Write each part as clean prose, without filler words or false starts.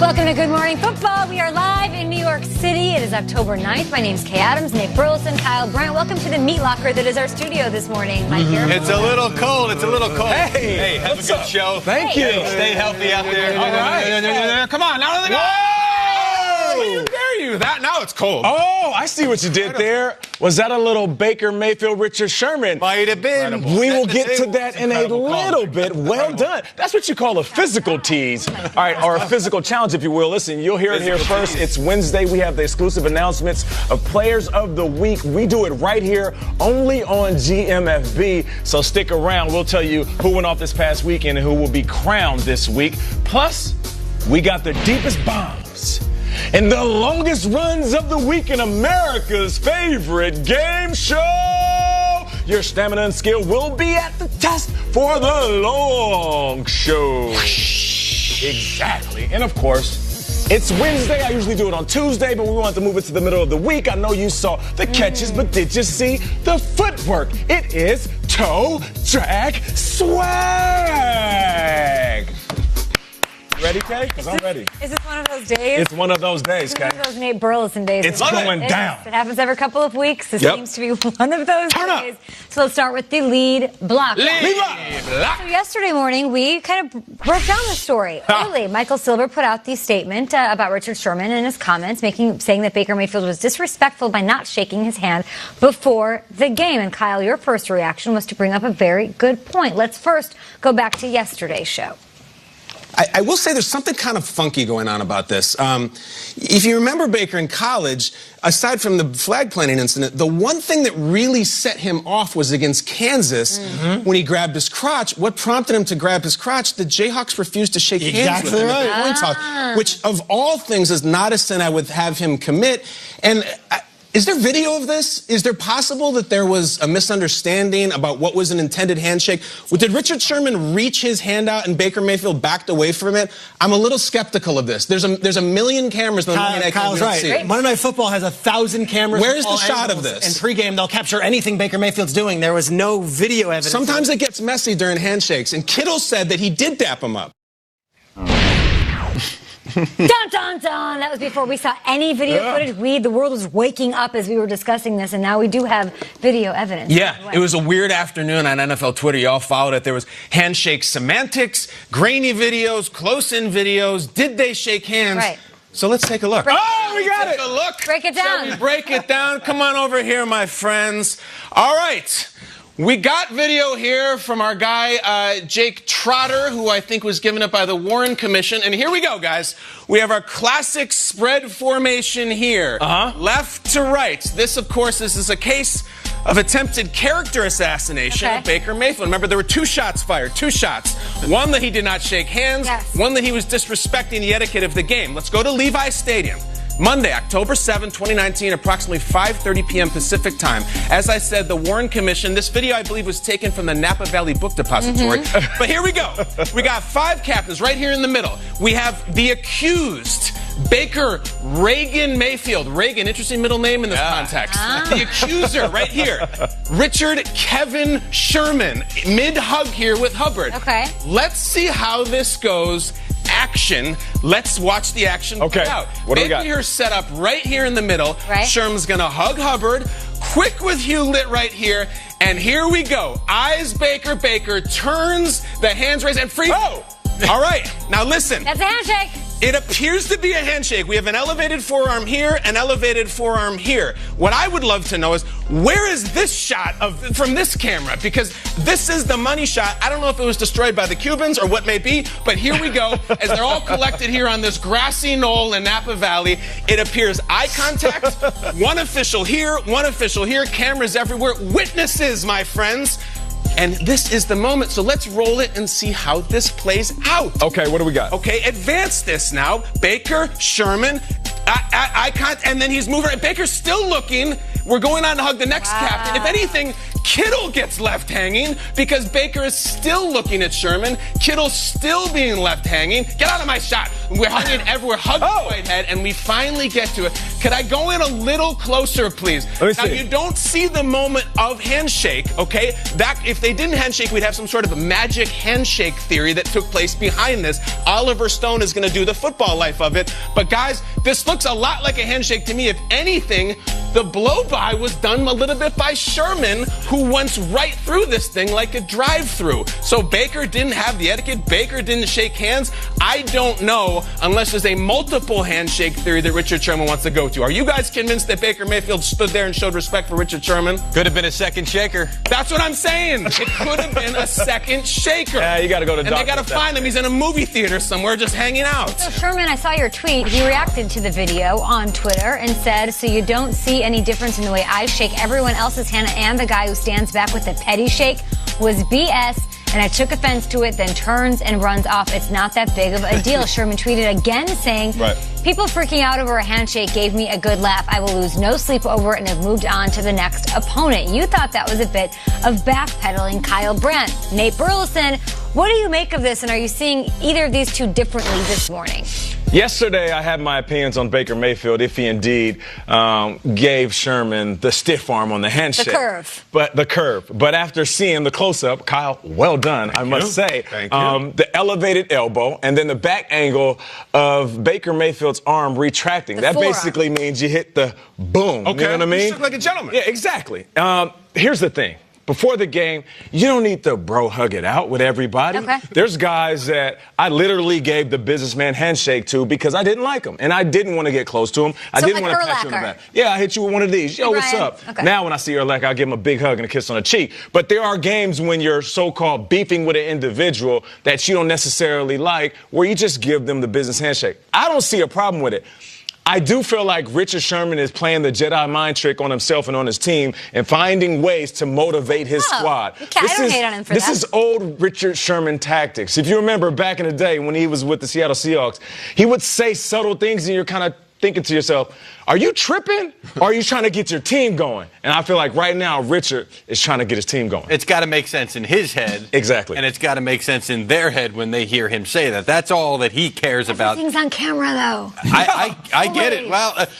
Welcome to Good Morning Football. We are live in New York City. It is October 9th. My name's Kay Adams, Nick Burleson, Kyle Brandt. Welcome to the meat locker that is our studio this morning. Mike here. It's a little cold. It's a little cold. Hey, have a good show. Thank you. Stay healthy out there. All right. Come on, now to the go. How dare you? Now it's cold. Oh, I see what you did there. Was that a little Baker Mayfield, Richard Sherman? Might have been. We will get to that in a little bit. Well done. That's what you call a physical tease. All right, or a physical challenge, if you will. Listen, you'll hear it here first. It's Wednesday. We have the exclusive announcements of Players of the Week. We do it right here, only on GMFB. So stick around. We'll tell you who went off this past weekend and who will be crowned this week. Plus, we got the deepest bombs and the longest runs of the week in America's favorite game show. Your stamina and skill will be at the test for the long show. Exactly. And of course, it's Wednesday. I usually do it on Tuesday, but we want to move it to the middle of the week. I know you saw the catches, but did you see the footwork? It is toe drag swag. Ready, Kay? Because I'm ready. Is this one of those days? It's one of those days, Kay. It's one of those Nate Burleson days. It's going down. It happens every couple of weeks. This seems to be one of those days. So let's start with the lead block. Lead block. So yesterday morning, we kind of broke down the story early. Michael Silver put out the statement about Richard Sherman and his comments, saying that Baker Mayfield was disrespectful by not shaking his hand before the game. And Kyle, your first reaction was to bring up a very good point. Let's first go back to yesterday's show. I will say there's something kind of funky going on about this. If you remember Baker in college, aside from the flag planting incident, the one thing that really set him off was against Kansas when he grabbed his crotch. What prompted him to grab his crotch? The Jayhawks refused to shake hands with him at the point toss, which of all things is not a sin I would have him commit. And is there video of this? Is there possible that there was a misunderstanding about what was an intended handshake? Did Richard Sherman reach his hand out and Baker Mayfield backed away from it? I'm a little skeptical of this. There's a million cameras. Kyle's right. Monday Night Football has 1,000 cameras. Where's the shot of this? And pregame, they'll capture anything Baker Mayfield's doing. There was no video evidence. Sometimes it gets messy during handshakes, and Kittle said that he did dap him up. Dun, dun, dun. That was before we saw any video footage. The world was waking up as we were discussing this, and now we do have video evidence. Yeah, it was a weird afternoon on NFL Twitter. Y'all followed it. There was handshake semantics, grainy videos, close-in videos. Did they shake hands? Right. So let's take a look. We got it. Take a look. Break it down. Shall we break it down? Come on over here, my friends. All right. We got video here from our guy, Jake Trotter, who I think was given up by the Warren Commission. And here we go, guys. We have our classic spread formation here. Left to right. This, of course, is a case of attempted character assassination of Baker Mayfield. Remember, there were 2 shots fired. 2 shots. One that he did not shake hands. One that he was disrespecting the etiquette of the game. Let's go to Levi Stadium. Monday, October 7, 2019, approximately 5:30 p.m. Pacific time. As I said, the Warren Commission, this video, I believe, was taken from the Napa Valley Book Depository. But here we go. We got 5 captains right here in the middle. We have the accused, Baker Reagan Mayfield. Reagan, interesting middle name in this context. The accuser right here, Richard Kevin Sherman, mid-hug here with Hubbard. Let's see how this goes. Action. Let's watch the action play out. What do we got? Baker set up right here in the middle. Sherman's going to hug Hubbard. Quick with Hewlett right here. And here we go. Eyes Baker. Baker turns, the hands raised, and free. All right. Now listen. That's a handshake. It appears to be a handshake. We have an elevated forearm here, an elevated forearm here. What I would love to know is, where is this shot from this camera? Because this is the money shot. I don't know if it was destroyed by the Cubans or what may be, but here we go. As they're all collected here on this grassy knoll in Napa Valley, it appears eye contact. One official here, cameras everywhere. Witnesses, my friends. And this is the moment, so let's roll it and see how this plays out. Okay, what do we got? Okay, advance this now. Baker, Sherman, eye contact, and then he's moving. Baker's still looking. We're going on to hug the next captain. If anything, Kittle gets left hanging because Baker is still looking at Sherman. Kittle's still being left hanging. Get out of my shot. We're hugging everywhere, hugging Whitehead, and we finally get to it. Could I go in a little closer, please? Now, you don't see the moment of handshake, okay? That if they didn't handshake, we'd have some sort of a magic handshake theory that took place behind this. Oliver Stone is going to do the football life of it. But guys, this looks a lot like a handshake to me. If anything, the blow-by was done a little bit by Sherman, who went right through this thing like a drive-through. So Baker didn't have the etiquette. Baker didn't shake hands. I don't know unless there's a multiple handshake theory that Richard Sherman wants to go to. Are you guys convinced that Baker Mayfield stood there and showed respect for Richard Sherman? Could have been a second shaker. That's what I'm saying. It could have been a second shaker. Yeah, you got to go to and they got to find him. He's in a movie theater somewhere just hanging out. So Sherman, I saw your tweet. He reacted to the video on Twitter and said, so you don't see any difference in the way I shake everyone else's hand, and the guy who stands back with the petty shake was BS, and I took offense to it, then turns and runs off. It's not that big of a deal. Sherman tweeted again saying, people freaking out over a handshake gave me a good laugh. I will lose no sleep over it and have moved on to the next opponent. You thought that was a bit of backpedaling. Kyle Brandt, Nate Burleson, what do you make of this, and are you seeing either of these two differently this morning? Yesterday, I had my opinions on Baker Mayfield if he indeed gave Sherman the stiff arm on the handshake. The curve. But after seeing the close-up, Kyle, well done, I must say. Thank you. The elevated elbow and then the back angle of Baker Mayfield's arm retracting. That basically means you hit the boom. Okay. You know what I mean? You look like a gentleman. Yeah, exactly. Here's the thing. Before the game, you don't need to bro hug it out with everybody. Okay. There's guys that I literally gave the businessman handshake to because I didn't like him and I didn't want to get close to him. I didn't want to pat you on the back. Yeah, I hit you with one of these. Yo, what's up? Okay. Now when I see Urlacher, I'll give him a big hug and a kiss on the cheek. But there are games when you're so-called beefing with an individual that you don't necessarily like where you just give them the business handshake. I don't see a problem with it. I do feel like Richard Sherman is playing the Jedi mind trick on himself and on his team and finding ways to motivate his squad. I don't hate on him for this that. is old Richard Sherman tactics. If you remember back in the day when he was with the Seattle Seahawks, he would say subtle things and you're kind of thinking to yourself, are you tripping or are you trying to get your team going? And I feel like right now Richard is trying to get his team going. It's got to make sense in his head. Exactly. And it's got to make sense in their head when they hear him say that. That's all that he cares about. Everything's on camera, though. I get it.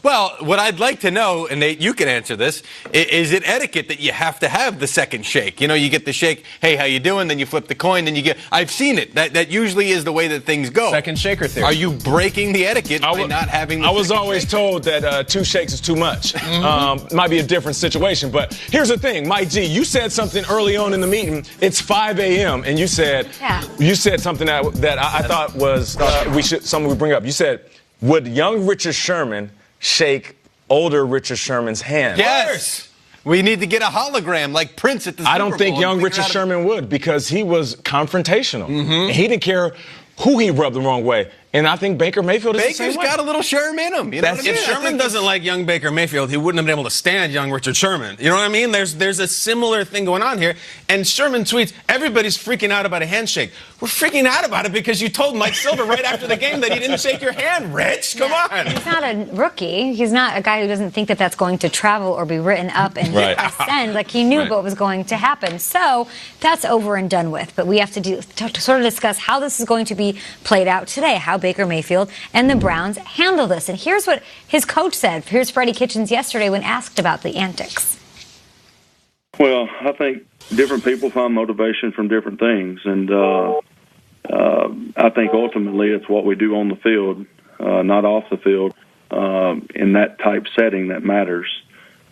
Well, what I'd like to know, and Nate, you can answer this, is it etiquette that you have to have the second shake? You know, you get the shake, hey, how you doing? Then you flip the coin, then you get, I've seen it. That usually is the way that things go. Second shaker theory. Are you breaking the etiquette by not having the I was always shake? told that 2 shakes is too much. Might be a different situation, but here's the thing, Mike G, you said something early on in the meeting. It's 5 a.m. and you said something that I thought was something we bring up. You said, would young Richard Sherman shake older Richard Sherman's hand? Yes. We need to get a hologram like Prince at the Super Bowl. I don't think young Richard Sherman would because he was confrontational. And he didn't care who he rubbed the wrong way. And I think Baker Mayfield is the same way. Baker's got a little Sherman in him. You know what I mean? If Sherman doesn't like young Baker Mayfield, he wouldn't have been able to stand young Richard Sherman. You know what I mean? There's a similar thing going on here. And Sherman tweets, everybody's freaking out about a handshake. We're freaking out about it because you told Mike Silver right after the game that he didn't shake your hand, Rich. Come on. He's not a rookie. He's not a guy who doesn't think that that's going to travel or be written up and send. Like, he knew what was going to happen. So that's over and done with. But we have to sort of discuss how this is going to be played out today, how Baker Mayfield and the Browns handle this. And here's what his coach said. Here's Freddie Kitchens yesterday when asked about the antics. Well, I think different people find motivation from different things. And I think ultimately it's what we do on the field, not off the field, in that type setting that matters.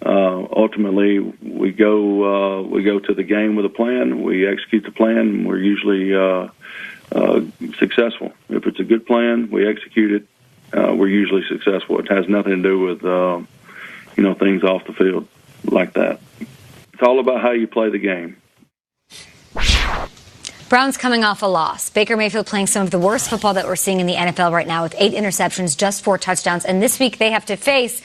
Ultimately, we go to the game with a plan. We execute the plan. And we're usually successful. If it's a good plan, we execute it. We're usually successful. It has nothing to do with things off the field like that. It's all about how you play the game. Browns coming off a loss. Baker Mayfield playing some of the worst football that we're seeing in the NFL right now with 8 interceptions, just 4 touchdowns. And this week they have to face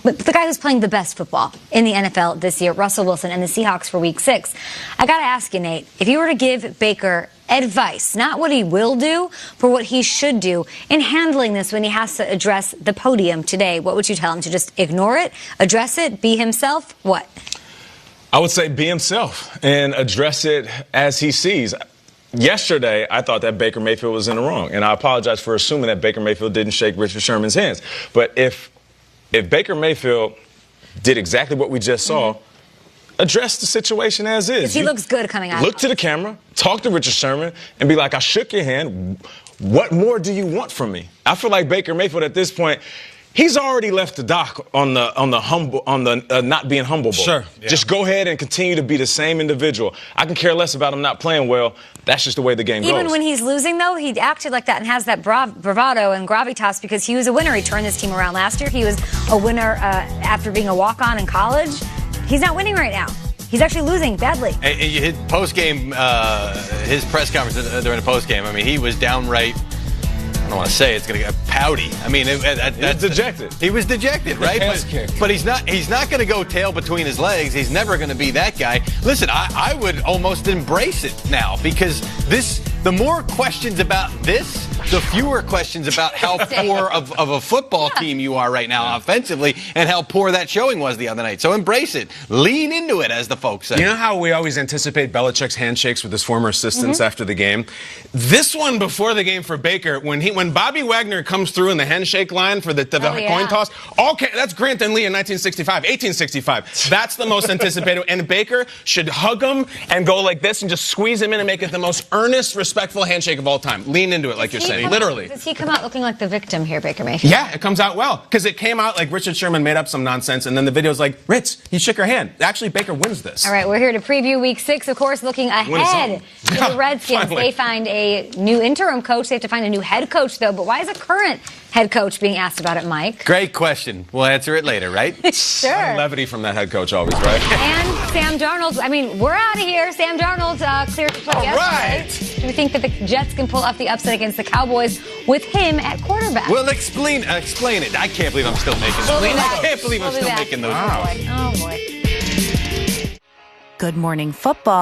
the guy who's playing the best football in the NFL this year, Russell Wilson, and the Seahawks for Week 6. I got to ask you, Nate, if you were to give Baker advice, not what he will do, but what he should do in handling this when he has to address the podium today, what would you tell him? To just ignore it, address it, be himself? What? I would say be himself and address it as he sees. Yesterday, I thought that Baker Mayfield was in the wrong, and I apologize for assuming that Baker Mayfield didn't shake Richard Sherman's hands. But if Baker Mayfield did exactly what we just saw, address the situation as is. He looks good coming out. Look to the camera, talk to Richard Sherman, and be like, I shook your hand. What more do you want from me? I feel like Baker Mayfield at this point, he's already left the dock on the not being humble. Sure. Yeah. Just go ahead and continue to be the same individual. I can care less about him not playing well. That's just the way the game goes. Even when he's losing, though, he acted like that and has that bravado and gravitas because he was a winner. He turned this team around last year. He was a winner after being a walk-on in college. He's not winning right now. He's actually losing badly. His post-game, his press conference during the post-game, I mean, he was downright, I don't want to say it's going to get pouty. I mean, that's dejected. He was dejected, right? But he's not going to go tail between his legs. He's never going to be that guy. Listen, I would almost embrace it now because the more questions about this, the fewer questions about how poor of a football team you are right now offensively and how poor that showing was the other night. So embrace it. Lean into it, as the folks say. You know how we always anticipate Belichick's handshakes with his former assistants after the game? This one before the game for Baker, when Bobby Wagner comes through in the handshake line for the coin toss, okay, that's Grant and Lee in 1865. That's the most anticipated. And Baker should hug him and go like this and just squeeze him in and make it the most earnest, respectful handshake of all time. Lean into it, like you're saying. Literally. Does he come out looking like the victim here, Baker Mayfield? Yeah, it comes out well. Because it came out like Richard Sherman made up some nonsense, and then the video's like, Ritz, he shook her hand. Actually, Baker wins this. All right, we're here to preview Week 6, of course, looking ahead to the Redskins. They find a new interim coach. They have to find a new head coach, though. But why is a current head coach being asked about it, Mike? Great question. We'll answer it later, right? Sure. Levity from that head coach always, right? And Sam Darnold. I mean, we're out of here. Sam Darnold cleared to play yesterday. Do we think that the Jets can pull off the upset against the Cowboys with him at quarterback? Well, explain it. I can't believe I'm still making those. I can't believe I'm still making those. Oh, boy. Good Morning Football.